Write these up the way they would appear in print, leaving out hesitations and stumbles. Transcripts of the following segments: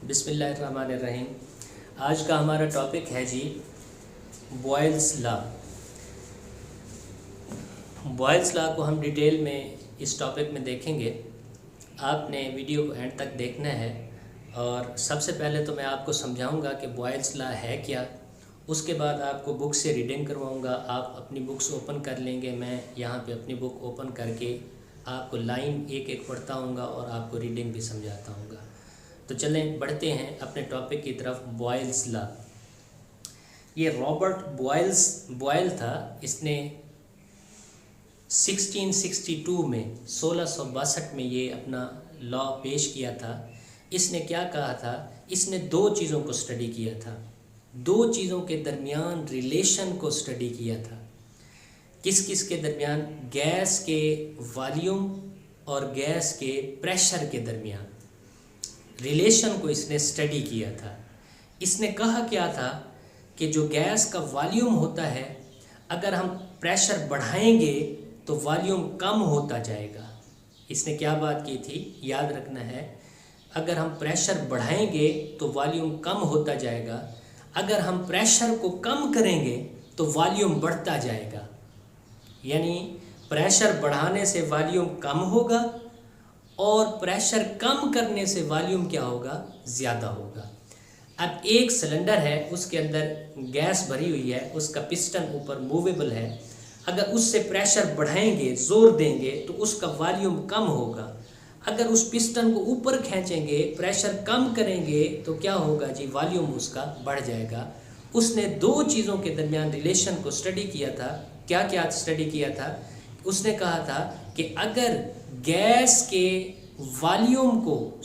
बिस्मिल्लाहिर्रहमानिर्रहीम। आज का हमारा टॉपिक है जी बॉयल्स लॉ। बॉयल्स लॉ को हम डिटेल में इस टॉपिक में देखेंगे। आपने वीडियो को एंड तक देखना है और सबसे पहले तो मैं आपको समझाऊंगा कि बॉयल्स लॉ है क्या। उसके बाद आपको बुक से रीडिंग करवाऊंगा। आप अपनी बुक्स ओपन कर लेंगे। मैं यहाँ पे अपनी बुक ओपन करके आपको लाइन एक एक पढ़ता हूँगा और आपको रीडिंग भी समझाता हूँगा। तो चलें बढ़ते हैं अपने टॉपिक की तरफ। बॉयल्स लॉ, ये रॉबर्ट बॉयल था। इसने 1662 में 1662 में ये अपना लॉ पेश किया था। इसने क्या कहा था? इसने दो चीज़ों को स्टडी किया था, दो चीज़ों के दरमियान रिलेशन को स्टडी किया था। किस किस के दरमियान? गैस के वॉल्यूम और गैस के प्रेशर के दरमियान रिलेशन को इसने स्टडी किया था। इसने कहा क्या था कि जो गैस का वॉल्यूम होता है, अगर हम प्रेशर बढ़ाएंगे तो वॉल्यूम कम होता जाएगा। इसने क्या बात की थी, याद रखना है। अगर हम प्रेशर बढ़ाएंगे तो वॉल्यूम कम होता जाएगा, अगर हम प्रेशर को कम करेंगे तो वॉल्यूम बढ़ता जाएगा। यानी प्रेशर बढ़ाने से वॉल्यूम कम होगा और प्रेशर कम करने से वॉल्यूम क्या होगा? ज़्यादा होगा। अब एक सिलेंडर है, उसके अंदर गैस भरी हुई है, उसका पिस्टन ऊपर मूवेबल है। अगर उससे प्रेशर बढ़ाएंगे, ज़ोर देंगे तो उसका वॉल्यूम कम होगा। अगर उस पिस्टन को ऊपर खींचेंगे, प्रेशर कम करेंगे तो क्या होगा जी? वॉल्यूम उसका बढ़ जाएगा। उसने दो चीज़ों के दरमियान रिलेशन को स्टडी किया था। क्या क्या स्टडी किया था? उसने कहा था कि अगर गैस के वॉल्यूम को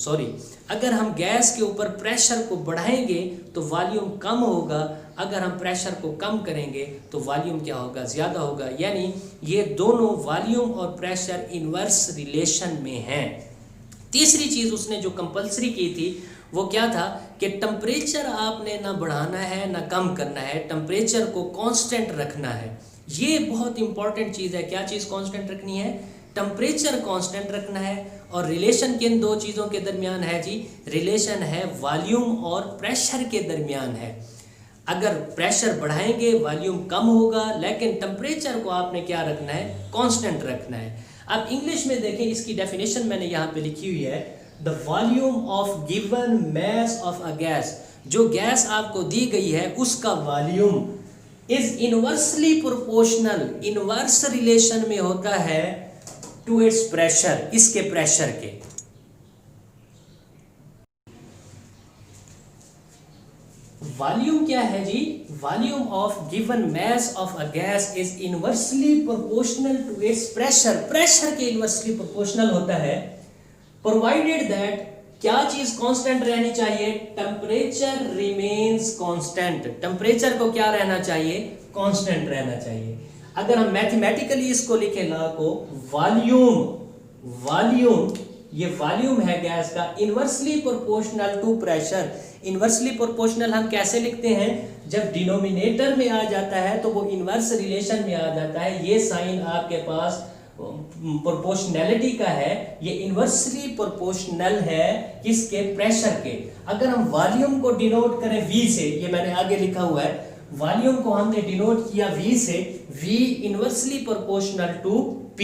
अगर हम गैस के ऊपर प्रेशर को बढ़ाएंगे तो वॉल्यूम कम होगा, अगर हम प्रेशर को कम करेंगे तो वॉल्यूम क्या होगा? ज़्यादा होगा। यानी ये दोनों वॉल्यूम और प्रेशर इनवर्स रिलेशन में हैं। तीसरी चीज़ उसने जो कंपल्सरी की थी वो क्या था कि टेम्परेचर आपने ना बढ़ाना है ना कम करना है, टेम्परेचर को कांस्टेंट रखना है। ये बहुत इंपॉर्टेंट चीज़ है। क्या चीज़ कांस्टेंट रखनी है? टेम्परेचर कांस्टेंट रखना है। और रिलेशन किन दो चीज़ों के दरमियान है जी? रिलेशन है वॉल्यूम और प्रेशर के दरमियान है। अगर प्रेशर बढ़ाएंगे वॉल्यूम कम होगा, लेकिन टेम्परेचर को आपने क्या रखना है? कांस्टेंट रखना है। अब इंग्लिश में देखें, इसकी डेफिनेशन मैंने यहाँ पे लिखी हुई है। The volume of given mass of a gas, जो गैस आपको दी गई है उसका volume is inversely proportional, inverse relation में होता है टू इट्स प्रेशर, इसके प्रेशर के। वॉल्यूम क्या है जी? Volume of given mass of a gas is inversely proportional to its pressure, pressure के इनवर्सली प्रोपोर्शनल होता है, प्रोवाइडेड दैट क्या चीज कांस्टेंट रहनी चाहिए? Temperature remains constant. टेम्परेचर को क्या रहना चाहिए? कांस्टेंट रहना चाहिए। अगर हम मैथमेटिकली इसको लिखें लॉ को, वॉल्यूम ये वॉल्यूम है गैस का, inversely proportional to pressure. Inversely proportional हम कैसे लिखते हैं? जब डिनोमिनेटर में आ जाता है तो वो इनवर्स रिलेशन में आ जाता है। ये साइन आपके पास प्रोपोर्शनैलिटी का है, ये इनवर्सली प्रोपोर्शनल है किसके? प्रेशर के। अगर हम वॉल्यूम को डिनोट करें V से, ये मैंने आगे लिखा हुआ है, वॉल्यूम को हमने डिनोट किया V से, V inversely proportional to P।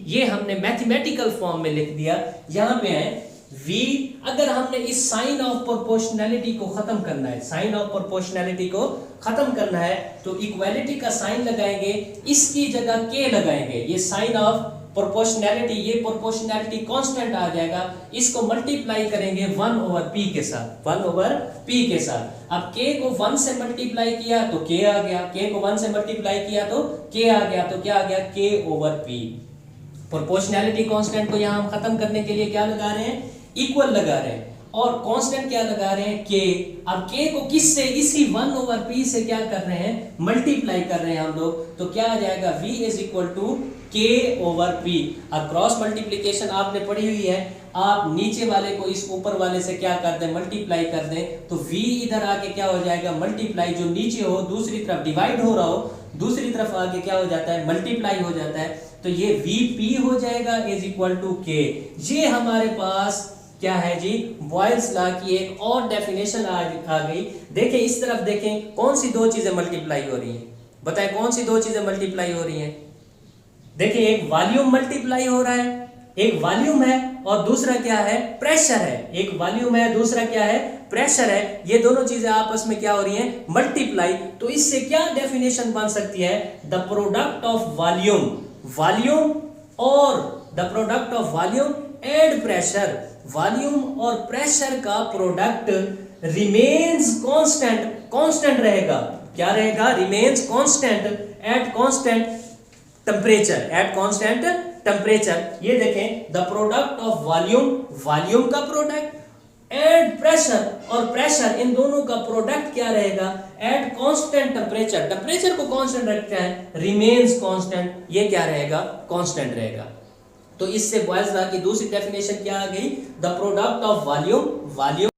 ये हमने मैथमेटिकल फॉर्म में लिख दिया। यहां पे है V। अगर हमने इस साइन ऑफ प्रोपोर्शनैलिटी को खत्म करना है, साइन ऑफ प्रोपोर्शनैलिटी को खत्म करना है तो इक्वालिटी का साइन लगाएंगे, इसकी जगह K लगाएंगे। ये साइन ऑफ प्रोपोर्शनैलिटी, ये प्रोपोर्शनैलिटी कांस्टेंट आ जाएगा। इसको मल्टीप्लाई करेंगे 1/p के साथ, 1/p के साथ। अब K को 1 से मल्टीप्लाई किया तो K आ गया, K को 1 से मल्टीप्लाई किया तो K आ गया, तो क्या आ गया? K/p। प्रोपोर्शनैलिटी कांस्टेंट को यहां हम खत्म करने के लिए क्या लगा रहे हैं? इक्वल लगा रहे हैं। और कांस्टेंट क्या लगा रहे हैं? K। अब K को किससे? इसी 1/p से क्या कर रहे हैं? मल्टीप्लाई कर रहे हैं हम लोग। तो क्या आ जाएगा? V is equal to K/p। अब क्रॉस मल्टीप्लीकेशन आपने पढ़ी हुई है, आप नीचे वाले को इस ऊपर वाले से क्या कर दें? मल्टीप्लाई कर दें। तो V इधर आके क्या हो जाएगा? मल्टीप्लाई, जो नीचे हो दूसरी तरफ डिवाइड हो रहा हो, दूसरी तरफ आके क्या हो जाता है? मल्टीप्लाई हो जाता है। तो ये VP हो जाएगा इज इक्वल टू K। ये हमारे पास क्या है जी, बॉयल्स लॉ की एक और डेफिनेशन आ गई। देखिए इस तरफ देखें, कौन सी दो चीजें मल्टीप्लाई हो रही हैं, बताएं कौन सी दो चीजें मल्टीप्लाई हो रही हैं। देखिए एक वॉल्यूम मल्टीप्लाई हो रहा है, एक वॉल्यूम है और दूसरा क्या है, प्रेशर है। एक वॉल्यूम है, दूसरा क्या है, प्रेशर है। ये दोनों चीजें आपस में क्या हो रही हैं, मल्टीप्लाई। तो इससे क्या डेफिनेशन बन सकती है, the product of volume, volume और the product of volume and pressure, volume और प्रेशर का प्रोडक्ट रिमेन्स कांस्टेंट, कांस्टेंट रहेगा। क्या रहेगा, remains constant at constant temperature, at constant temperature. ये देखें, the product of volume, volume का प्रोडक्ट एंड प्रेशर, और प्रेशर, इन दोनों का प्रोडक्ट क्या रहेगा, एट कांस्टेंट टेम्परेचर। टेम्परेचर को कांस्टेंट रखते हैं, रिमेन्स कांस्टेंट, ये क्या रहेगा, कांस्टेंट रहेगा। तो इससे बॉयल्स लॉ की दूसरी डेफिनेशन क्या आ गई, the product of volume, volume.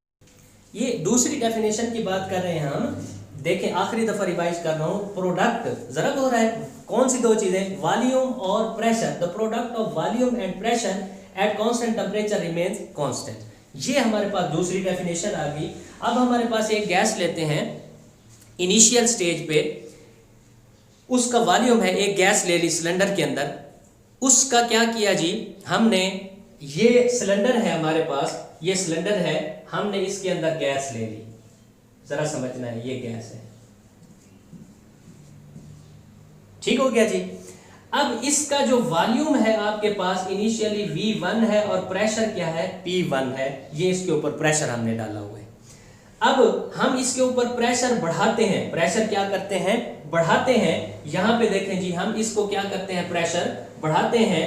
ये दूसरी डेफिनेशन की बात कर रहे हैं हम। देखें आखिरी दफा रिवाइज कर रहा हूं, प्रोडक्ट जरा हो रहा है, कौन सी दो चीजें, वॉल्यूम और pressure, the product of volume and pressure at constant temperature remains constant. ये हमारे पास दूसरी डेफिनेशन आ गई। अब हमारे पास एक गैस लेते हैं इनिशियल स्टेज पे, उसका वॉल्यूम है, एक गैस ले ली सिलेंडर के अंदर, उसका क्या किया जी, हमने ये सिलेंडर है हमारे पास, ये सिलेंडर है, हमने इसके अंदर गैस ले ली, जरा समझना है, ये गैस है, ठीक हो गया जी। अब इसका जो वॉल्यूम है आपके पास इनिशियली V1 है और प्रेशर क्या है, P1 है, ये इसके ऊपर प्रेशर हमने डाला हुआ है। अब हम इसके ऊपर प्रेशर बढ़ाते हैं, प्रेशर क्या करते हैं, बढ़ाते हैं। यहां पे देखें जी, हम इसको क्या करते हैं, प्रेशर बढ़ाते हैं।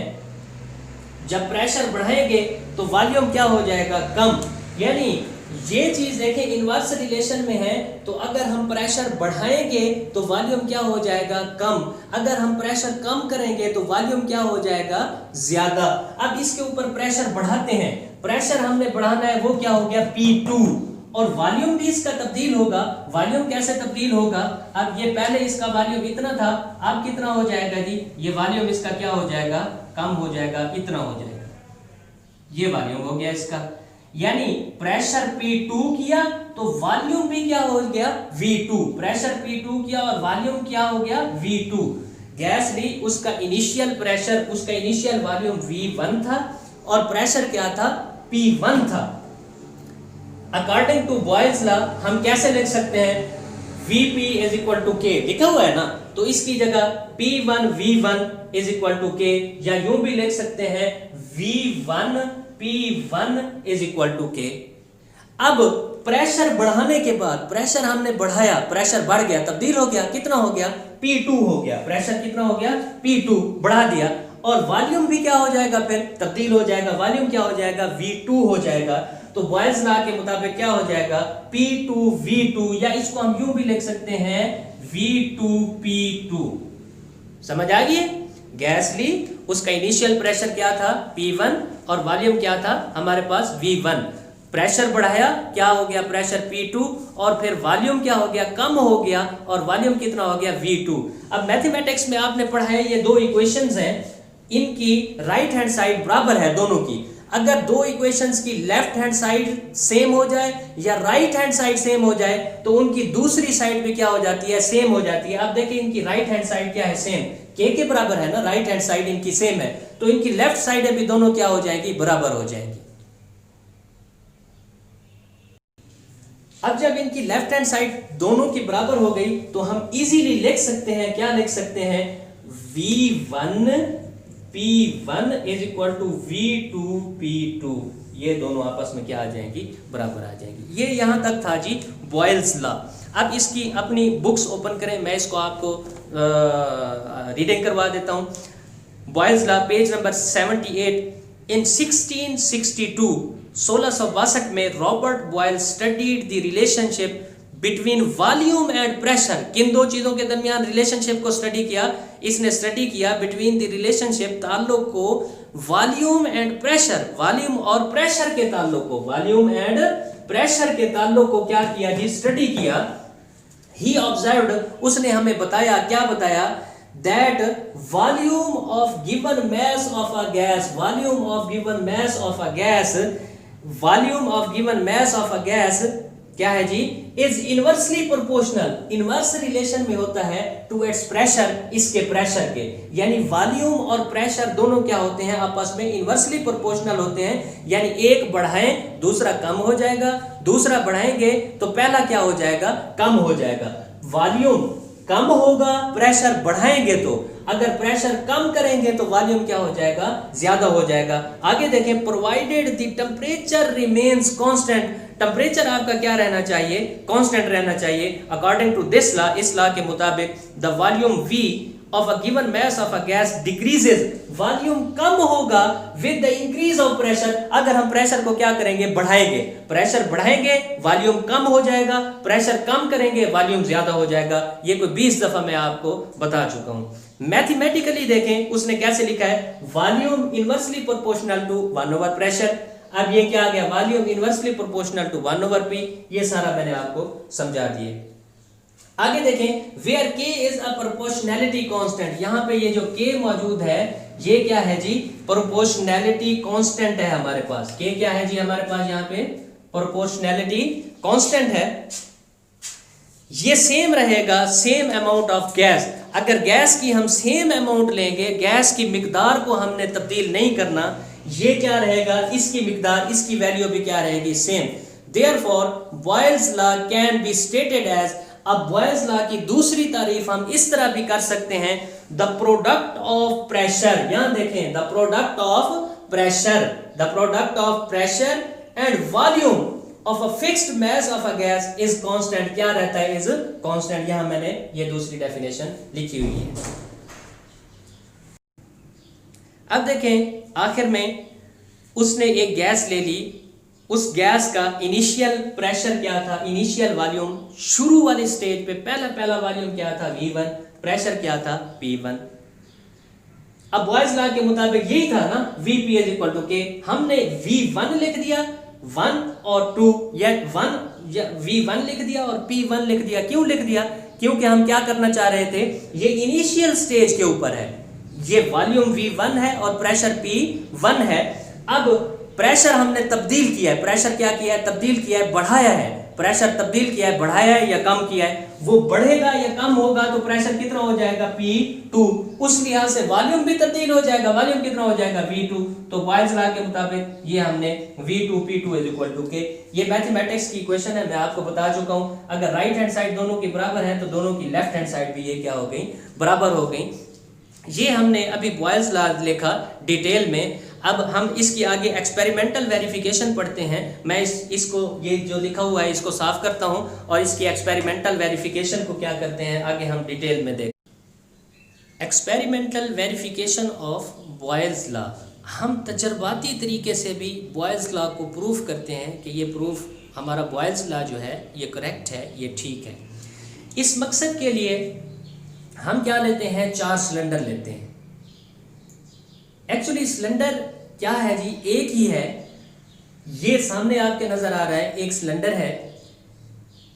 जब प्रेशर बढ़ाएंगे तो वॉल्यूम क्या हो जाएगा, कम। यानी ये चीज देखें इनवर्स रिलेशन में है, तो अगर हम प्रेशर बढ़ाएंगे तो वॉल्यूम क्या हो जाएगा, कम। अगर हम प्रेशर कम करेंगे तो वॉल्यूम क्या हो जाएगा, ज्यादा। अब इसके ऊपर प्रेशर बढ़ाते हैं, प्रेशर हमने बढ़ाना है, वो क्या हो गया, P2, और वॉल्यूम भी इसका तब्दील होगा। वॉल्यूम कैसे तब्दील होगा, अब ये पहले इसका वॉल्यूम इतना था, अब कितना हो जाएगा जी, ये वॉल्यूम इसका क्या हो जाएगा, कम हो जाएगा, इतना हो जाएगा, ये वॉल्यूम हो गया इसका। यानी प्रेशर P2 किया तो वॉल्यूम भी क्या हो गया, V2। प्रेशर P2 किया और वॉल्यूम क्या हो गया, V2। गैस ली, उसका इनिशियल प्रेशर, उसका इनिशियल वॉल्यूम V1 था और प्रेशर क्या था, P1 था। अकॉर्डिंग टू बॉयल्स लॉ हम कैसे लिख सकते हैं, Vp is equal to K, लिखा हुआ है ना, तो इसकी जगह P1 V1 is equal to K, या यूं भी लिख सकते हैं V1 P1 is equal to K। अब प्रेशर बढ़ाने के बाद, प्रेशर हमने बढ़ाया, प्रेशर बढ़ गया, तब्दील हो गया, कितना हो गया, P2 हो गया। प्रेशर कितना हो गया, P2 बढ़ा दिया, और वॉल्यूम भी क्या हो जाएगा, फिर तब्दील हो जाएगा, वॉल्यूम क्या हो जाएगा, V2 हो जाएगा। तो बॉयल्स लॉ के मुताबिक क्या हो जाएगा, P2 V2, या इसको हम यूं भी लिख सकते हैं V2 P2। समझ आ गई, गैस ली, उसका इनिशियल प्रेशर क्या था, P1, और वॉल्यूम क्या था हमारे पास, V1। प्रेशर बढ़ाया, क्या हो गया, प्रेशर P2, और फिर वॉल्यूम क्या हो गया, कम हो गया, और वॉल्यूम कितना हो गया, V2। अब मैथमेटिक्स में आपने पढ़ा है, ये दो इक्वेशंस हैं, इनकी राइट हैंड साइड बराबर है दोनों की। अगर दो इक्वेशंस की लेफ्ट हैंड साइड सेम हो जाए या राइट हैंड साइड सेम हो जाए, तो उनकी दूसरी साइड भी क्या हो जाती है, सेम हो जाती है। आप देखिए इनकी राइट हैंड साइड क्या है, सेम, K के बराबर है ना, राइट हैंड साइड इनकी सेम है, तो इनकी लेफ्ट साइड भी दोनों क्या हो जाएगी, बराबर हो जाएंगी। अब जब इनकी लेफ्ट हैंड साइड दोनों की बराबर हो गई, तो हम इजीली लिख सकते हैं, क्या लिख सकते हैं, V1 P1 is equal to V2 P2। ये दोनों आपस में क्या आ जाएंगी, बराबर आ जाएंगी। ये यहां तक था जी बॉयल्स लॉ। अब इसकी अपनी बुक्स ओपन करें, मैं इसको आपको रीडिंग करवा देता हूं। Boyle's law page number 78। In 1662 1662 में Robert Boyle studied the relationship between volume and pressure. किन दो चीजों के दरमियान रिलेशनशिप को स्टडी किया, इसने स्टडी किया बिटवीन द रिलेशनशिप, ताल्लुक को, वॉल्यूम एंड प्रेशर, वॉल्यूम और प्रेशर के ताल्लुक को, वॉल्यूम एंड प्रेशर के ताल्लुक को क्या किया जी, स्टडी किया। ही ऑब्जर्व्ड, उसने हमें बताया, क्या बताया, that volume of given mass of a gas, volume of given mass of a gas volume of given mass of a gas क्या है जी, is inversely proportional, inverse relation में होता है टू इट्स प्रेशर, इसके प्रेशर के, यानी volume और प्रेशर दोनों क्या होते हैं, आपस में इनवर्सली प्रोपोर्शनल होते हैं, यानी एक बढ़ाएं दूसरा कम हो जाएगा, दूसरा बढ़ाएंगे तो पहला क्या हो जाएगा, कम हो जाएगा। वॉल्यूम कम होगा, प्रेशर बढ़ाएंगे तो, अगर प्रेशर कम करेंगे तो वॉल्यूम क्या हो जाएगा, ज्यादा हो जाएगा। आगे देखें, provided the temperature remains constant, temperature आपका क्या रहना चाहिए, कांस्टेंट रहना चाहिए। अकॉर्डिंग टू दिस लॉ, इस लॉ के मुताबिक the volume V of a given mass of a gas decreases, volume कम होगा with the increase of pressure, अगर हम प्रेशर को क्या करेंगे, बढ़ाएंगे, प्रेशर बढ़ाएंगे वॉल्यूम कम हो जाएगा, प्रेशर कम करेंगे वॉल्यूम ज्यादा हो जाएगा। ये कोई 20 दफा मैं आपको बता चुका हूं। मैथमेटिकली देखें उसने कैसे लिखा है, volume inversely proportional to 1 over pressure. अब ये क्या आ गया, volume inversely proportional to 1 over P, ये सारा मैंने आपको समझा दिए। आगे देखें, where K is a proportionality constant, यहाँ पे ये जो K मौजूद है ये क्या है जी, प्रोपोर्शनैलिटी कांस्टेंट है हमारे पास। K क्या है जी हमारे पास, यहाँ पे प्रोपोर्शनैलिटी कांस्टेंट है। ये सेम रहेगा, सेम अमाउंट ऑफ गैस, अगर गैस की हम सेम अमाउंट लेंगे, गैस की मिकदार को हमने तब्दील नहीं करना, ये क्या रहेगा, इसकी मिकदार, इसकी वैल्यू भी क्या रहेगी, same. Therefore Boyle's law can be stated as, अब बॉयल्स लॉ की दूसरी तारीफ हम इस तरह भी कर सकते हैं, द प्रोडक्ट ऑफ प्रेशर, यहां देखें, the product of pressure, the product of pressure and volume of a fixed mass of a gas is constant, क्या रहता है, इज कांस्टेंट। यहां मैंने ये दूसरी डेफिनेशन लिखी हुई है। अब देखें, आखिर में उसने एक गैस ले ली, उस गैस का इनिशियल प्रेशर क्या था, इनिशियल वॉल्यूम, शुरू वाले स्टेज पे पहला वॉल्यूम क्या था, V1, प्रेशर क्या था, P1। अब बॉयल्स लॉ के मुताबिक यही था ना, Vp is equal to K, हमने V1 लिख दिया, 1 और 2, या V1 लिख दिया और P1 लिख दिया। क्यों लिख दिया, क्योंकि हम क्या करना चाह रहे थे, ये इनिशियल स्टेज के ऊपर है, ये वॉल्यूम V1 है और प्रेशर P1 है। अब प्रेशर हमने तब्दील किया है, प्रेशर क्या किया है, तब्दील किया है, बढ़ाया है, प्रेशर तब्दील किया है, बढ़ाया है या कम किया है, वो बढ़ेगा या कम होगा तो प्रेशर कितना हो जाएगा, P2, उस लिहाज से वॉल्यूम भी तब्दील हो जाएगा, वॉल्यूम कितना हो जाएगा, V2। तो बॉयल्स लॉ के मुताबिक ये हमने V2 P2 is equal to K, ये मैथमेटिक्स की इक्वेशन है, मैं आपको बता चुका हूं। अगर राइट हैंड साइड दोनों की बराबर है तो दोनों की लेफ्ट हैंड साइड भी ये क्या हो गई, बराबर हो गई। ये हमने अभी बॉयल्स लॉ लिखा डिटेल में। अब हम इसकी आगे एक्सपेरिमेंटल वेरिफिकेशन पढ़ते हैं। मैं इसको ये जो लिखा हुआ है इसको साफ करता हूं और इसकी एक्सपेरिमेंटल वेरिफिकेशन को क्या करते हैं आगे हम डिटेल में देखें। Experimental verification of Boyle's law, हम तजर्बाती तरीके से भी बॉयल्स लॉ को प्रूफ करते हैं कि ये प्रूफ हमारा बॉयल्स लॉ जो है ये करेक्ट है, ये ठीक है। इस मकसद के लिए हम क्या लेते हैं, 4 सिलेंडर लेते हैं। एक्चुअली सिलेंडर क्या है जी, एक ही है, ये सामने आपके नजर आ रहा है, एक सिलेंडर है।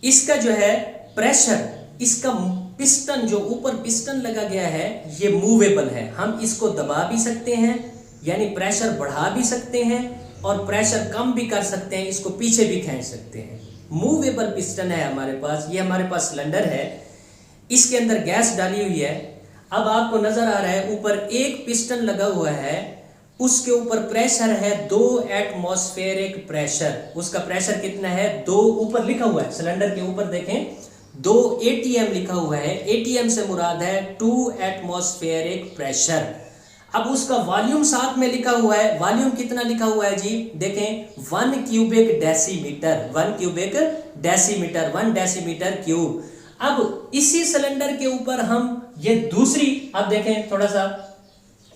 इसका जो है प्रेशर, इसका पिस्टन जो ऊपर पिस्टन लगा गया है ये मूवेबल है, हम इसको दबा भी सकते हैं यानी प्रेशर बढ़ा भी सकते हैं और प्रेशर कम भी कर सकते हैं, इसको पीछे भी खींच सकते हैं। मूवेबल पिस्टन है हमारे पास, ये हमारे पास सिलेंडर है, इसके अंदर गैस डाली हुई है। अब आपको नजर आ रहा है ऊपर एक पिस्टन लगा हुआ है, उसके ऊपर प्रेशर है 2 एटमॉस्फेरिक प्रेशर। उसका प्रेशर कितना है, 2, ऊपर लिखा हुआ है सिलेंडर के ऊपर देखें 2 ATM लिखा हुआ है। ATM से मुराद है 2 एटमॉस्फेरिक प्रेशर। अब उसका वॉल्यूम साथ में लिखा हुआ है, वॉल्यूम कितना लिखा हुआ है जी, देखें 1 cubic decimetre, 1 cubic decimetre, 1 decimetre cube. अब इसी सिलेंडर के ऊपर हम ये दूसरी, अब देखें थोड़ा सा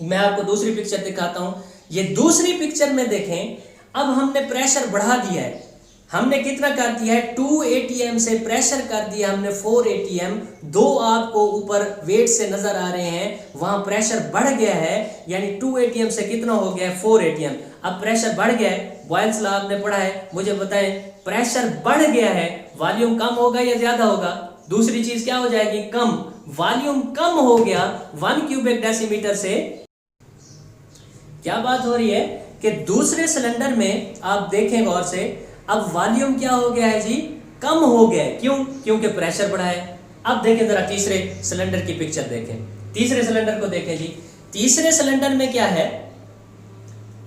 मैं आपको दूसरी पिक्चर दिखाता हूं। ये दूसरी पिक्चर में देखें, अब हमने प्रेशर बढ़ा दिया है, हमने कितना कर दिया है 2 ATM से प्रेशर कर दिया हमने 4 ATM। 2 आपको ऊपर वेट से नजर आ रहे हैं, वहां प्रेशर बढ़ गया है, यानी 2 ATM से कितना हो गया है 4 ATM। अब प्रेशर बढ़ गया है, बॉयल्स लॉ आपने पढ़ा है, मुझे बताएं प्रेशर बढ़ गया है, वॉल्यूम कम होगा या ज्यादा होगा, दूसरी चीज क्या हो जाएगी, कम। वॉल्यूम कम हो गया 1 क्यूबिक डेसीमीटर से, क्या बात हो रही है कि दूसरे सिलेंडर में आप देखें गौर से, अब वॉल्यूम क्या हो गया है जी, कम हो गया है। क्यों? क्योंकि प्रेशर बढ़ा है। अब देखें जरा तीसरे सिलेंडर की पिक्चर देखें, तीसरे सिलेंडर को देखें जी। तीसरे सिलेंडर में क्या है,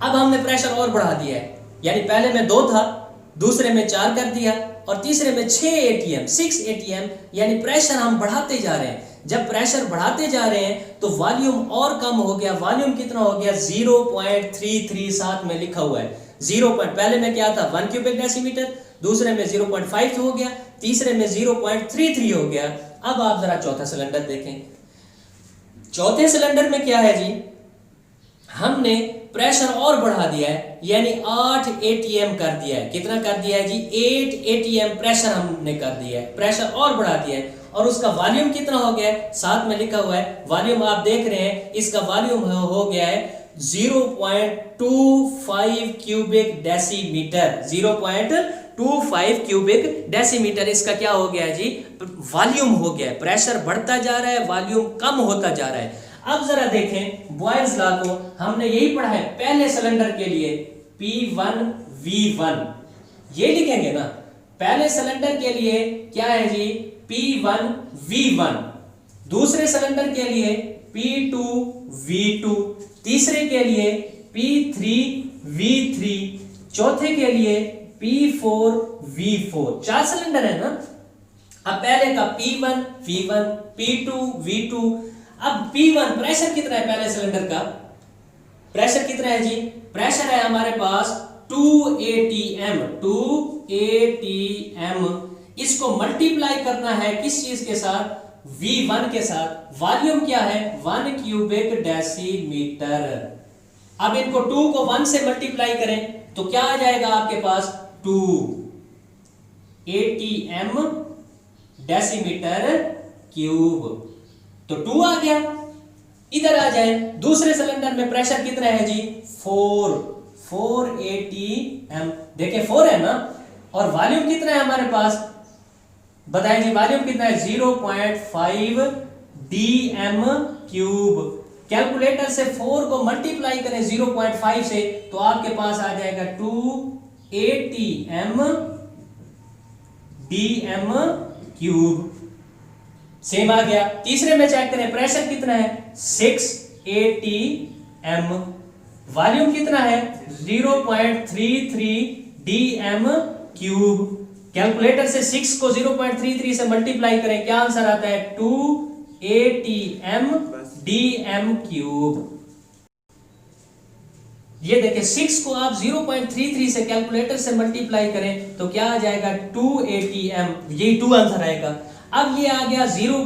अब हमने प्रेशर और बढ़ा दिया है, यानी पहले में 2 था, दूसरे में 4 कर दिया और तीसरे में 6 atm 6 atm, यानी प्रेशर हम बढ़ाते जा रहे हैं। जब प्रेशर बढ़ाते जा रहे हैं तो वॉल्यूम और कम हो गया। वॉल्यूम कितना हो गया? 0.33 साथ में लिखा हुआ है। 0. पहले में क्या था? 1 क्यूबिक डेसीमीटर, दूसरे में 0.5 हो गया, तीसरे में 0.33 हो गया। अब आप जरा चौथा सिलेंडर देखें। चौथे सिलेंडर में क्या है जी, हमने प्रेशर और बढ़ा दिया है, यानी 8 atm कर दिया है। कितना कर दिया है जी? 8 atm प्रेशर हमने कर दिया है, प्रेशर और बढ़ा दिया है। और उसका वॉल्यूम कितना हो गया है? साथ में लिखा हुआ है, वॉल्यूम आप देख रहे हैं, इसका वॉल्यूम हो गया है 0.25 क्यूबिक डेसीमीटर। 0.25 क्यूबिक डेसीमीटर इसका क्या हो गया है जी? वॉल्यूम हो गया है। प्रेशर बढ़ता जा रहा है, वॉल्यूम कम होता जा रहा है। अब जरा देखें बॉयल्स लॉ को, हमने यही पढ़ा है पहले सिलेंडर के लिए P1V1, ये लिखेंगे ना। पहले सिलेंडर के लिए क्या है जी? P1V1, दूसरे सिलेंडर के लिए P2V2, तीसरे के लिए P3V3, चौथे के लिए P4V4। 4 सिलेंडर है ना। अब पहले का P1V1, P2V2, अब P1 प्रेशर कितना है? पहले सिलेंडर का प्रेशर कितना है जी? प्रेशर है हमारे पास 2 atm। 2 atm, इसको मल्टीप्लाई करना है किस चीज के साथ? V1 के साथ। वॉल्यूम क्या है? 1 क्यूबिक डेसीमीटर। अब इनको 2 को 1 से मल्टीप्लाई करें तो क्या आ जाएगा आपके पास? 2 atm डेसीमीटर क्यूब। तो 2 आ गया। इधर आ जाए, दूसरे सिलेंडर में प्रेशर कितना है जी? 4 atm। देखिए 4 है ना। और वॉल्यूम कितना है हमारे पास? बताएं जी, वॉल्यूम कितना है? 0.5 dm क्यूब। कैलकुलेटर से 4 को मल्टीप्लाई करें 0.5 से तो आपके पास आ जाएगा 2 atm dm क्यूब। सेम आ गया। तीसरे में चेक करें, प्रेशर कितना है? 6 atm। वॉल्यूम कितना है? 0.33 dm क्यूब। कैलकुलेटर से 6 को 0.33 से मल्टीप्लाई करें, क्या आंसर आता है? 2 atm dm क्यूब। ये देखिए 6 को आप 0.33 से कैलकुलेटर से मल्टीप्लाई करें तो क्या आ जाएगा? 2 atm। ये 2 आंसर आएगा। अब ये आ गया 0.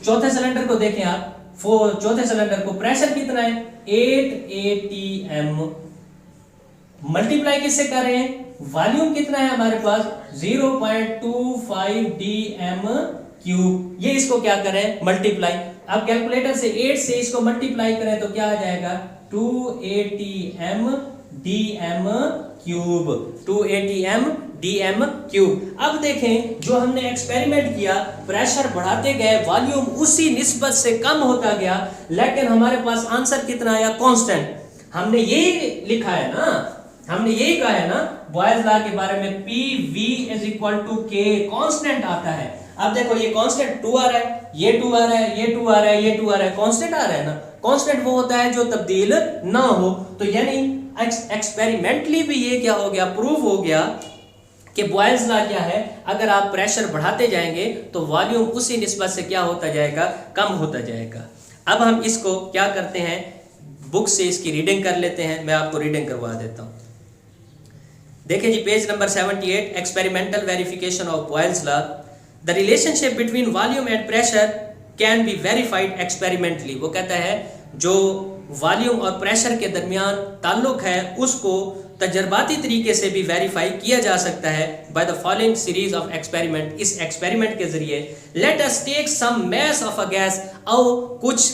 चौथे सिलेंडर को देखें आप। चौथे सिलेंडर को प्रेशर कितना है? 8 atm। मल्टीप्लाई किससे कर रहे हैं? वॉल्यूम कितना है हमारे पास? 0.25 dm क्यूब। ये इसको क्या करें? मल्टीप्लाई। अब कैलकुलेटर से 8 से इसको मल्टीप्लाई करें तो क्या आ जाएगा? 2 atm dm cube. 2 atm dm cube. अब देखें जो हमने एक्सपेरिमेंट किया, प्रेशर बढ़ाते गए, वॉल्यूम उसी निस्बत से कम होता गया, लेकिन हमारे पास आंसर कितना आया? कांस्टेंट। हमने यही लिखा है ना, हमने यही कहा है ना बॉयल्स लॉ के बारे में, PV = K, कांस्टेंट आता है। अब देखो ये कांस्टेंट 2 आ रहा है, ये 2 आ रहा है, ये 2 आ रहा है, ये 2 आ रहा है, कांस्टेंट आ रहा है ना। कांस्टेंट वो होता है जो तब्दील ना हो। तो यानी एक्सपेरिमेंटली भी ये क्या हो गया? प्रूव हो गया कि बॉयल्स लॉ क्या है, अगर आप प्रेशर बढ़ाते जाएंगे तो वॉल्यूम उसी निस्बत से क्या होता जाएगा? कम होता जाएगा। अब हम इसको क्या करते हैं, बुक से इसकी रीडिंग कर लेते हैं। मैं आपको रीडिंग करवा देता हूं। देखिए जी page number 78, experimental verification of Boyle's law. The relationship between volume and pressure can be verified experimentally. वो कहता है जो वॉल्यूम और प्रेशर के दरमियान ताल्लुक है उसको तजर्बाती तरीके से भी वेरीफाई किया जा सकता है by the following series of experiment. इस एक्सपेरिमेंट के जरिए let us take some mass of a gas, आओ कुछ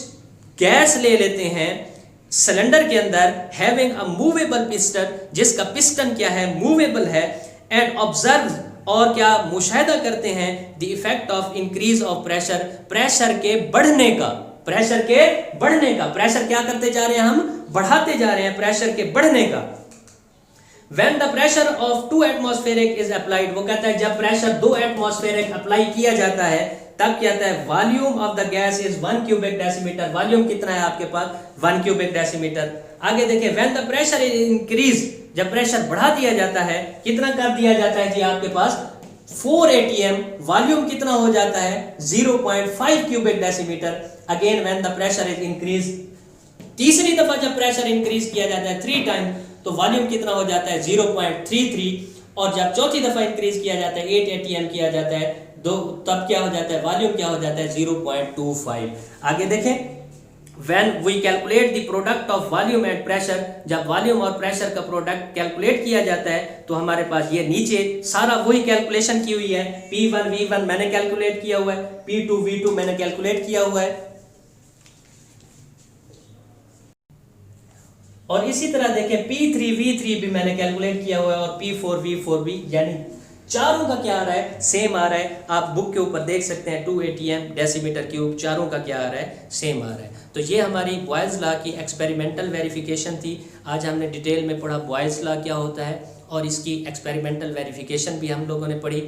गैस ले लेते हैं सिलेंडर के अंदर, हैविंग अ मूवेबल पिस्टन, जिसका पिस्टन क्या है? मूवेबल है, एंड ऑब्जर्व, और क्या मुशाहिदा करते हैं, the effect of increase of pressure, pressure के बढ़ने का, प्रेशर के बढ़ने का। प्रेशर क्या करते जा रहे हैं, हम बढ़ाते जा रहे हैं प्रेशर के बढ़ने का। When the pressure of 2 atmospheric is applied, वो कहता है जब प्रेशर 2 एटमॉस्फेरिक अप्लाई किया जाता है तब क्या होता है, volume of the gas is 1 cubic decimetre. Volume कितना है आपके पास, 1 क्यूबिक डेसीमीटर। आगे देखिए, when the pressure is increase, जब प्रेशर बढ़ा दिया जाता है, कितना कर दिया जाता है जी आपके पास 4 atm, वॉल्यूम कितना हो जाता है 0.5 cubic decimetre. Again when the pressure is increase, तीसरी दफा जब प्रेशर इंक्रीज किया जाता है 3 टाइम, तो वॉल्यूम कितना हो जाता है 0.33। और जब चौथी दफा इंक्रीज किया जाता है 8 atm किया जाता है तब क्या हो जाता है, वॉल्यूम क्या हो जाता है 0.25। आगे देखें, When we calculate the product of volume and pressure, जब वॉल्यूम और प्रेशर का प्रोडक्ट कैलकुलेट किया जाता है तो हमारे पास ये नीचे सारा वही कैलकुलेशन की हुई है। P1 V1 मैंने कैलकुलेट किया हुआ है, P2 V2 मैंने कैलकुलेट किया हुआ है। और इसी तरह देखें P3 V3 भी मैंने कैलकुलेट किया हुआ है और P4 V4 भी, यानी चारों का क्या आ रहा है, सेम आ रहा है। आप बुक के ऊपर देख सकते हैं 2 atm डेसीमीटर क्यूब, चारों का क्या आ रहा है, सेम आ रहा है। तो ये हमारी बॉयल्स लॉ की एक्सपेरिमेंटल वेरिफिकेशन थी। आज हमने डिटेल में पढ़ा बॉयल्स लॉ क्या होता है और इसकी एक्सपेरिमेंटल वेरिफिकेशन भी हम लोगों ने पढ़ी।